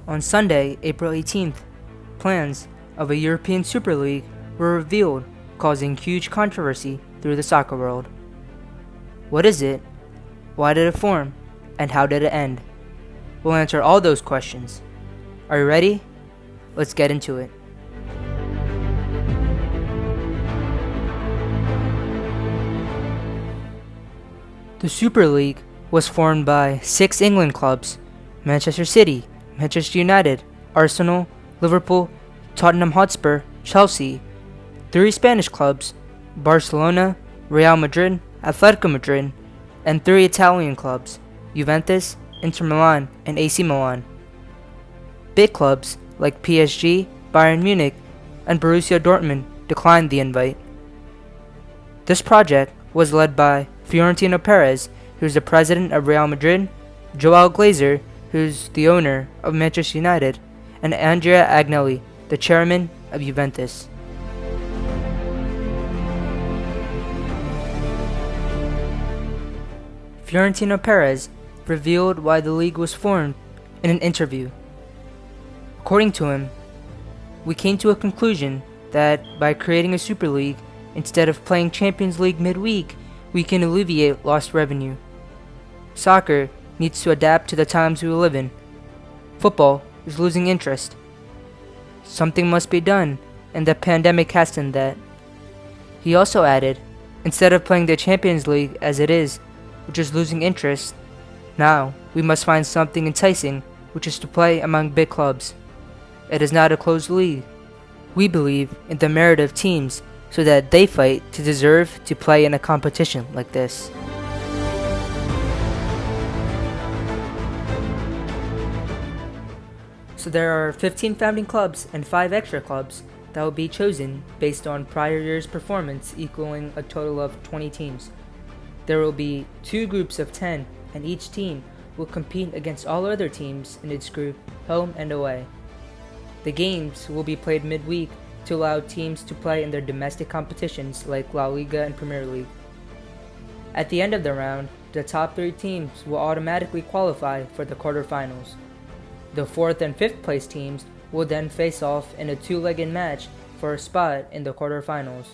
On Sunday, April 18th, plans of a European Super League were revealed, causing huge controversy through the soccer world. What is it? Why did it form? And how did it end? We'll answer all those questions. Are you ready? Let's get into it. The Super League was formed by 6 England clubs: Manchester City, Manchester United, Arsenal, Liverpool, Tottenham Hotspur, Chelsea; 3 Spanish clubs: Barcelona, Real Madrid, Atletico Madrid; and 3 Italian clubs: Juventus, Inter Milan, and AC Milan. Big clubs like PSG, Bayern Munich, and Borussia Dortmund declined the invite. This project was led by Florentino Perez, who's the president of Real Madrid, Joao Glazer, who's the owner of Manchester United, and Andrea Agnelli, the chairman of Juventus. Florentino Perez revealed why the league was formed in an interview. According to him, "We came to a conclusion that by creating a Super League, instead of playing Champions League midweek, we can alleviate lost revenue. Soccer needs to adapt to the times we live in. Football is losing interest. Something must be done, and the pandemic hastened that." He also added, "Instead of playing the Champions League as it is, which is losing interest, now we must find something enticing, which is to play among big clubs. It is not a closed league. We believe in the merit of teams so that they fight to deserve to play in a competition like this." So there are 15 founding clubs and 5 extra clubs that will be chosen based on prior year's performance, equaling a total of 20 teams. There will be 2 groups of 10, and each team will compete against all other teams in its group, home and away. The games will be played midweek to allow teams to play in their domestic competitions like La Liga and Premier League. At the end of the round, the top 3 teams will automatically qualify for the quarterfinals. The 4th and 5th place teams will then face off in a 2-legged match for a spot in the quarterfinals.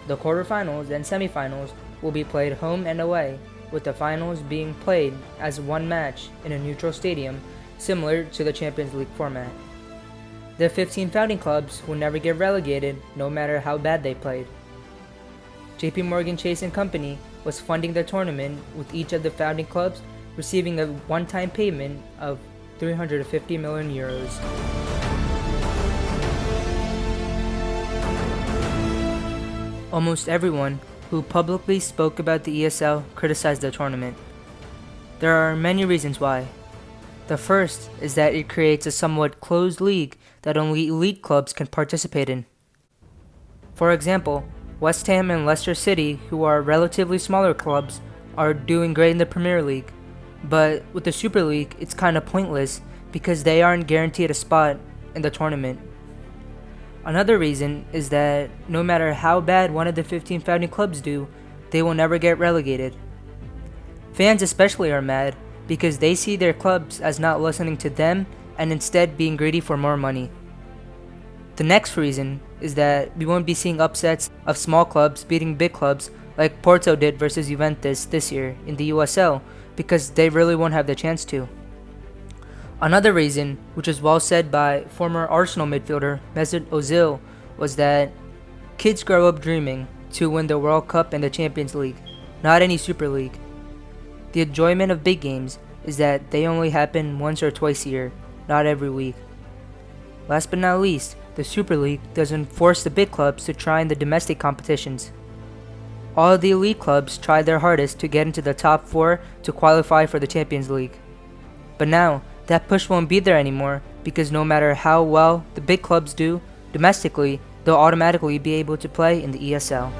The quarterfinals and semifinals will be played home and away, with the finals being played as one match in a neutral stadium, similar to the Champions League format. The 15 founding clubs will never get relegated, no matter how bad they played. JP Morgan Chase & Company was funding the tournament, with each of the founding clubs receiving a one-time payment of €350 million. Almost everyone who publicly spoke about the ESL criticized the tournament. There are many reasons why. The first is that it creates a somewhat closed league that only elite clubs can participate in. For example, West Ham and Leicester City, who are relatively smaller clubs, are doing great in the Premier League. But with the Super League, it's kinda pointless because they aren't guaranteed a spot in the tournament. Another reason is that no matter how bad one of the 15 founding clubs do, they will never get relegated. Fans especially are mad because they see their clubs as not listening to them and instead being greedy for more money. The next reason is that we won't be seeing upsets of small clubs beating big clubs like Porto did versus Juventus this year in the USL, because they really won't have the chance to. Another reason, which is well said by former Arsenal midfielder Mesut Ozil, was that kids grow up dreaming to win the World Cup and the Champions League, not any Super League. The enjoyment of big games is that they only happen once or twice a year, not every week. Last but not least, the Super League doesn't force the big clubs to try in the domestic competitions. All of the elite clubs tried their hardest to get into the top 4 to qualify for the Champions League. But now, that push won't be there anymore, because no matter how well the big clubs do domestically, they'll automatically be able to play in the ESL.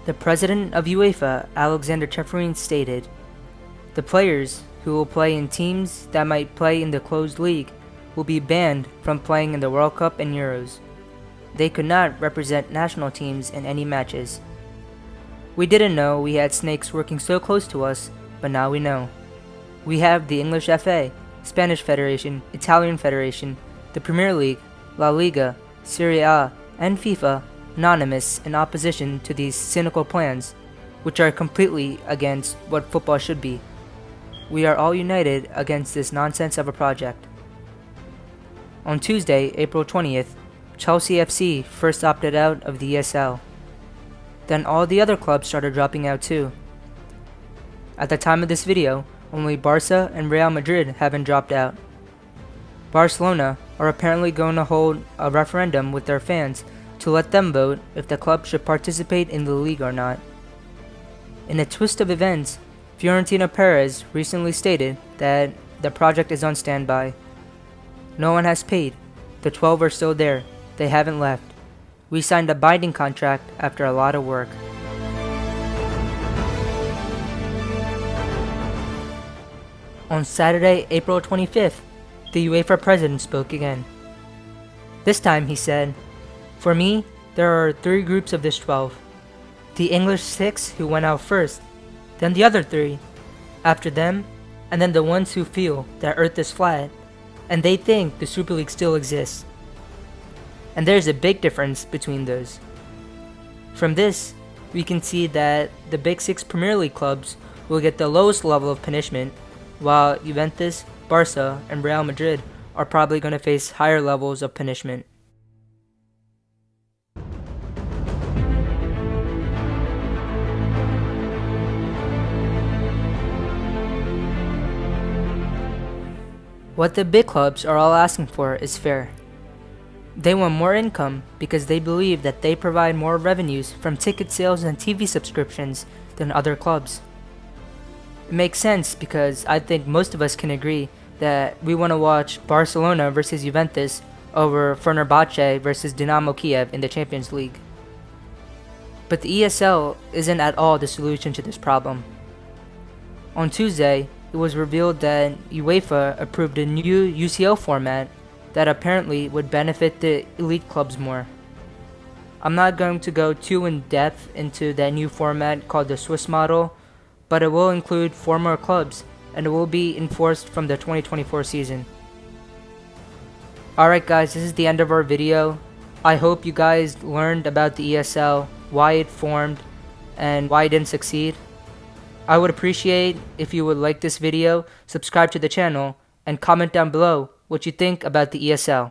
The president of UEFA, Alexander Cheferin, stated, "The players who will play in teams that might play in the closed league will be banned from playing in the World Cup and Euros. They could not represent national teams in any matches. We didn't know we had snakes working so close to us, but now we know. We have the English FA, Spanish Federation, Italian Federation, the Premier League, La Liga, Serie A, and FIFA anonymous in opposition to these cynical plans, which are completely against what football should be. We are all united against this nonsense of a project. On Tuesday, April 20th, Chelsea FC first opted out of the ESL. Then all the other clubs started dropping out too. At the time of this video, only Barca and Real Madrid haven't dropped out. Barcelona are apparently going to hold a referendum with their fans to let them vote if the club should participate in the league or not. In a twist of events, Florentino Perez recently stated that the project is on standby. No one has paid. The 12 are still there. They haven't left. We signed a binding contract after a lot of work. On Saturday, April 25th, the UEFA president spoke again. This time he said, "For me, there are 3 groups of this 12. The English 6 who went out first, then the other 3, after them, and then the ones who feel that Earth is flat, and they think the Super League still exists. And there's a big difference between those." From this, we can see that the Big 6 Premier League clubs will get the lowest level of punishment, while Juventus, Barca, and Real Madrid are probably going to face higher levels of punishment. What the big clubs are all asking for is fair. They want more income because they believe that they provide more revenues from ticket sales and TV subscriptions than other clubs. It makes sense because I think most of us can agree that we want to watch Barcelona versus Juventus over Fenerbahce versus Dynamo Kiev in the Champions League. But the ESL isn't at all the solution to this problem. On Tuesday, it was revealed that UEFA approved a new UCL format that apparently would benefit the elite clubs more. I'm not going to go too in depth into that new format called the Swiss model, but it will include 4 more clubs and it will be enforced from the 2024 season. Alright guys, this is the end of our video. I hope you guys learned about the ESL, why it formed, and why it didn't succeed. I would appreciate if you would like this video, subscribe to the channel, and comment down below what you think about the ESL.